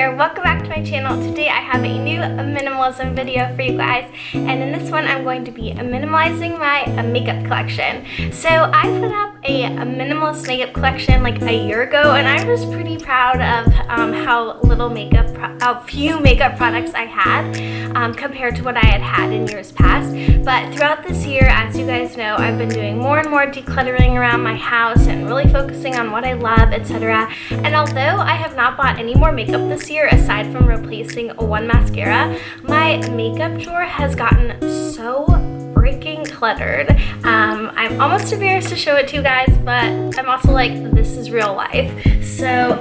here. Welcome back to my channel. Today I have a new minimalism video for you guys, and in this one I'm going to be minimalizing my makeup collection. So I put up a minimalist makeup collection like a year ago, and I was pretty proud of how few makeup products I had compared to what I had had in years past. But throughout this year, as you guys know, I've been doing more and more decluttering around my house and really focusing on what I love, etc. And although I have not bought any more makeup this year aside from replacing one mascara, my makeup drawer has gotten so freaking cluttered. I'm almost embarrassed to show it to you guys, but I'm also like, this is real life. So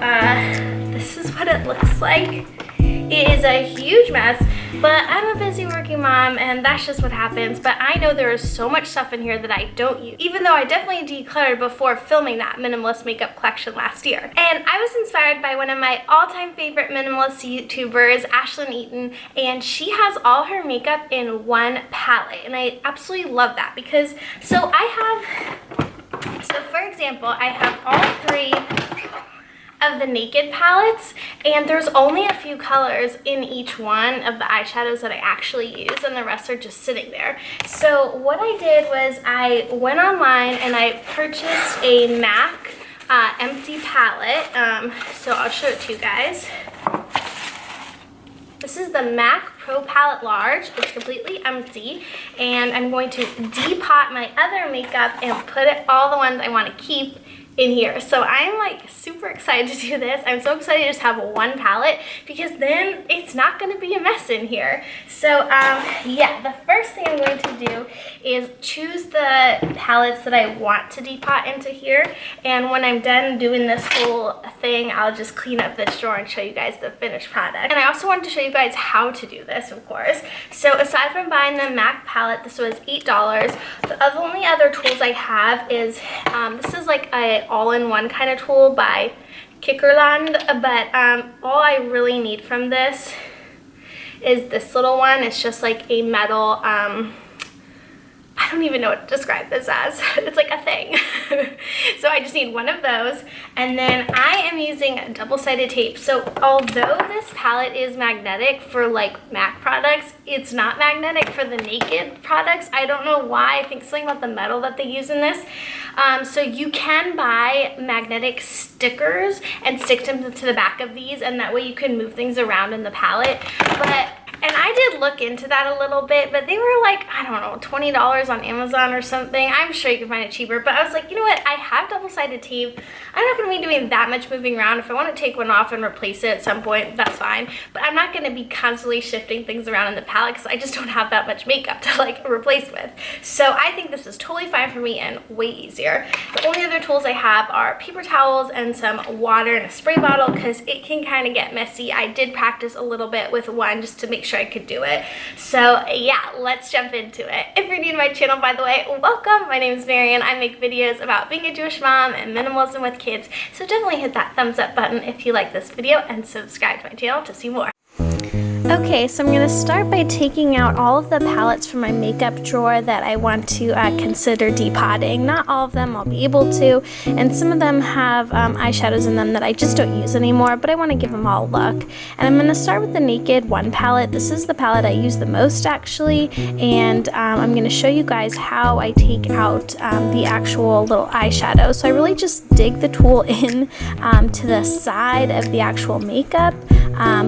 this is what it looks like. It is a huge mess, but I'm a busy working mom and that's just what happens. But I know there is so much stuff in here that I don't use, even though I definitely decluttered before filming that minimalist makeup collection last year. And I was inspired by one of my all-time favorite minimalist YouTubers, Ashlynne Eaton, and she has all her makeup in one palette. And I absolutely love that because, so for example, I have all three of the Naked palettes, and there's only a few colors in each one of the eyeshadows that I actually use, and the rest are just sitting there. So what I did was I went online and I purchased a MAC empty palette. So I'll show it to you guys. This is the MAC Pro Palette Large. It's completely empty, and I'm going to depot my other makeup and put all the ones I want to keep in here. So I'm like super excited to do this. I'm so excited to just have one palette because then it's not going to be a mess in here. So yeah, the first thing I'm going to do is choose the palettes that I want to depot into here, and when I'm done doing this whole thing, I'll just clean up this drawer and show you guys the finished product. And I also wanted to show you guys how to do this, of course. So aside from buying the MAC palette, this was $8. The only other tools I have is this is like a all-in-one kind of tool by Kickerland, but all I really need from this is this little one. It's just like a metal, I don't even know what to describe this as. It's like a thing. So I just need one of those, and then I am using double-sided tape. So although this palette is magnetic for like MAC products, it's not magnetic for the Naked products. I don't know why. I think something about the metal that they use in this. So you can buy magnetic stickers and stick them to the back of these, and that way you can move things around in the palette. And I did look into that a little bit, but they were like, I don't know, $20 on Amazon or something. I'm sure you can find it cheaper, but I was like, you know what? I have double-sided tape. I'm not going to be doing that much moving around. If I want to take one off and replace it at some point, that's fine. But I'm not going to be constantly shifting things around in the palette because I just don't have that much makeup to like replace with. So I think this is totally fine for me and way easier. The only other tools I have are paper towels and some water and a spray bottle because it can kind of get messy. I did practice a little bit with one just to make sure I could do it. So yeah, let's jump into it. If you're new to my channel, by the way, welcome. My name is Marian. I make videos about being a Jewish mom and minimalism with kids. So definitely hit that thumbs up button if you like this video and subscribe to my channel to see more. Okay, so I'm going to start by taking out all of the palettes from my makeup drawer that I want to consider depotting. Not all of them I'll be able to, and some of them have eyeshadows in them that I just don't use anymore, but I want to give them all a look. And I'm going to start with the Naked One palette. This is the palette I use the most actually, and I'm going to show you guys how I take out the actual little eyeshadow. So I really just dig the tool in to the side of the actual makeup,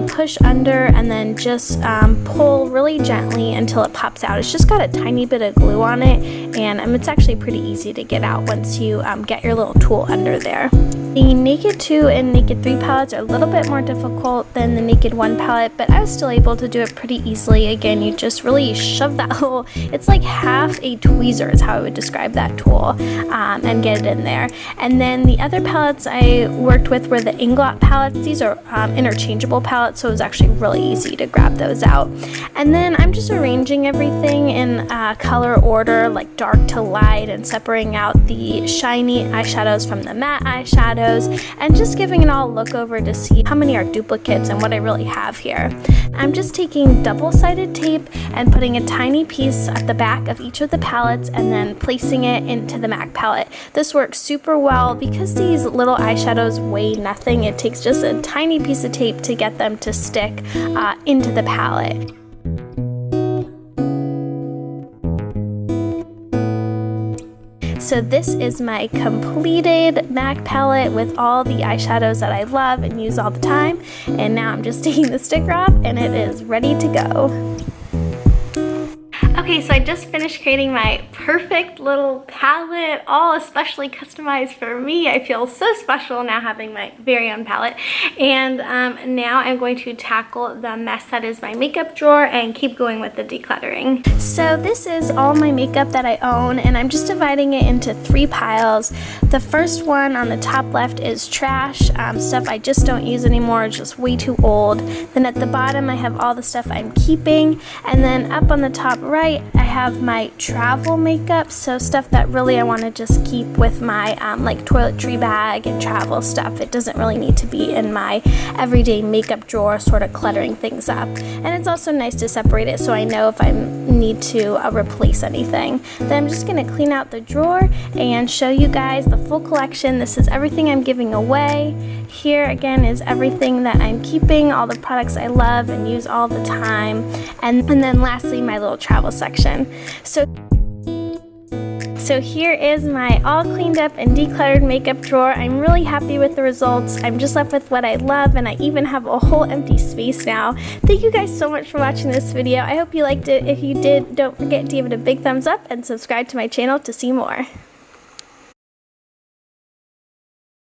push under, and then just pull really gently until it pops out. It's just got a tiny bit of glue on it, and it's actually pretty easy to get out once you get your little tool under there. The Naked 2 and Naked 3 palettes are a little bit more difficult than the Naked 1 palette, but I was still able to do it pretty easily. Again, you just really shove that little, it's like half a tweezer is how I would describe that tool, and get it in there. And then the other palettes I worked with were the Inglot palettes. These are interchangeable palettes, so it was actually really easy to grab those out. And then I'm just arranging everything in color order, like dark to light, and separating out the shiny eyeshadows from the matte eyeshadows, and just giving it all a look over to see how many are duplicates and what I really have here. I'm just taking double-sided tape and putting a tiny piece at the back of each of the palettes and then placing it into the MAC palette. This works super well because these little eyeshadows weigh nothing. It takes just a tiny piece of tape to get get them to stick into the palette. So this is my completed MAC palette with all the eyeshadows that I love and use all the time. And now I'm just taking the sticker off and it is ready to go. Okay, so I just finished creating my perfect little palette, all especially customized for me. I feel so special now having my very own palette. And now I'm going to tackle the mess that is my makeup drawer and keep going with the decluttering. So this is all my makeup that I own, and I'm just dividing it into 3 piles. The first one on the top left is trash, stuff I just don't use anymore, just way too old. Then at the bottom I have all the stuff I'm keeping, and then up on the top right I have my travel makeup, so stuff that really I want to just keep with my like toiletry bag and travel stuff. It doesn't really need to be in my everyday makeup drawer, sort of cluttering things up. And it's also nice to separate it so I know if I need to replace anything. Then I'm just going to clean out the drawer and show you guys the full collection. This is everything I'm giving away. Here again is everything that I'm keeping, all the products I love and use all the time. And then lastly, my little travel section. So here is my all cleaned up and decluttered makeup drawer. I'm really happy with the results. I'm just left with what I love, and I even have a whole empty space now. Thank you guys so much for watching this video. I hope you liked it. If you did, don't forget to give it a big thumbs up and subscribe to my channel to see more.